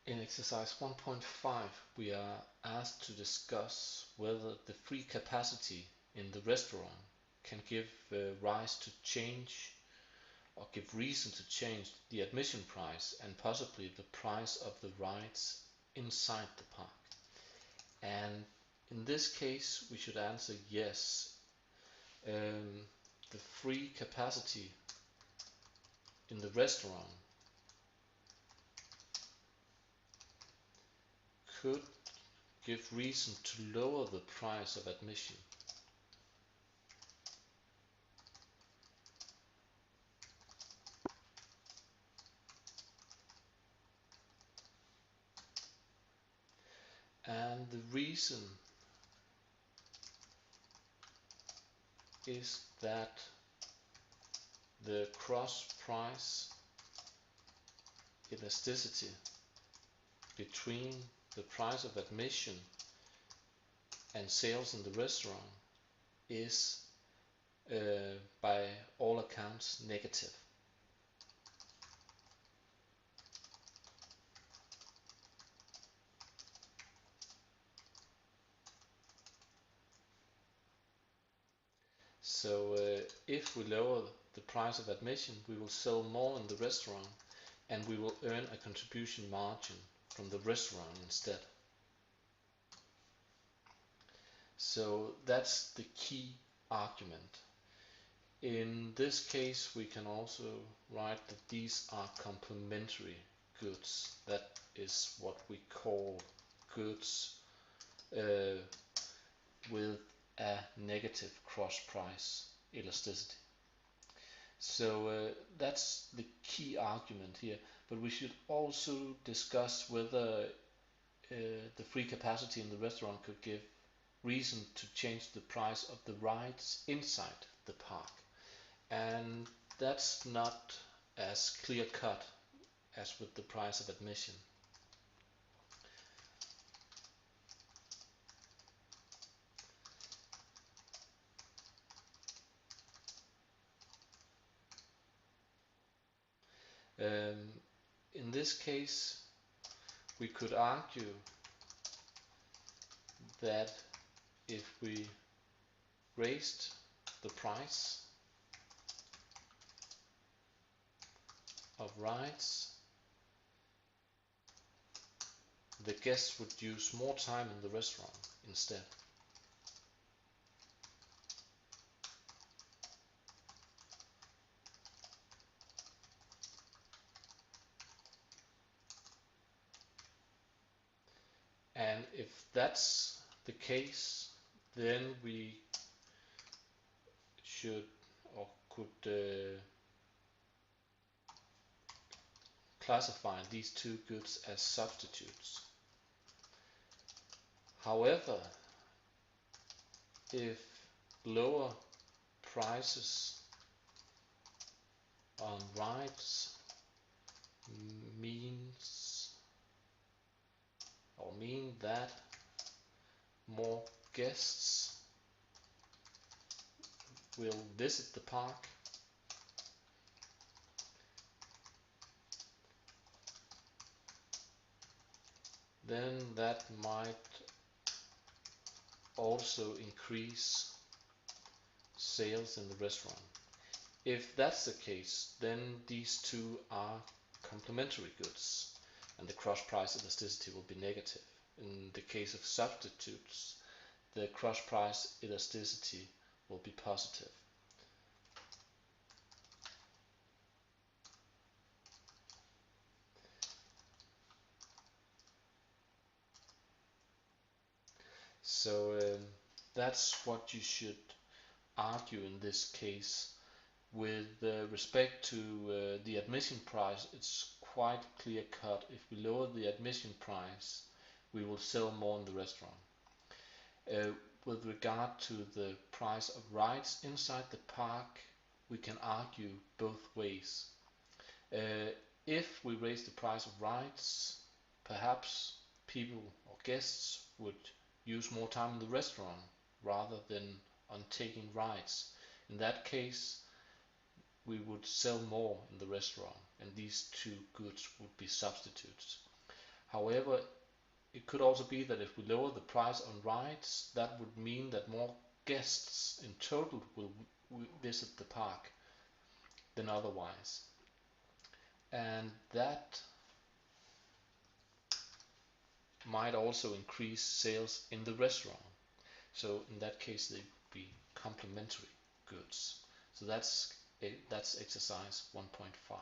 In exercise 1.5, we are asked to discuss whether the free capacity in the restaurant can give rise to change or give reason to change the admission price and possibly the price of the rides inside the park. And in this case, we should answer yes. The free capacity in the restaurant could give reason to lower the price of admission. And the reason is that the cross price elasticity between the price of admission and sales in the restaurant is by all accounts negative. So if we lower the price of admission, we will sell more in the restaurant and we will earn a contribution margin from the restaurant instead. So that's the key argument. In this case, we can also write that these are complementary goods. That is what we call goods with a negative cross price elasticity. So that's the key argument here, but we should also discuss whether the free capacity in the restaurant could give reason to change the price of the rides inside the park. And that's not as clear cut as with the price of admission. In this case, we could argue that if we raised the price of rides, the guests would use more time in the restaurant instead. And if that's the case, then we should or could classify these two goods as substitutes. However, if lower prices on rides mean that more guests will visit the park, then that might also increase sales in the restaurant. If that's the case, then these two are complementary goods and the cross price elasticity will be negative. In the case of substitutes, the cross price elasticity will be positive. So that's what you should argue in this case. With respect to the admission price, it's quite clear cut. If we lower the admission price, we will sell more in the restaurant. With regard to the price of rides inside the park, we can argue both ways. If we raise the price of rides, perhaps people or guests would use more time in the restaurant rather than on taking rides. In that case, we would sell more in the restaurant and these two goods would be substitutes. However, it could also be that if we lower the price on rides, that would mean that more guests in total will visit the park than otherwise. And that might also increase sales in the restaurant. So in that case, they'd be complementary goods. So that's exercise 1.5.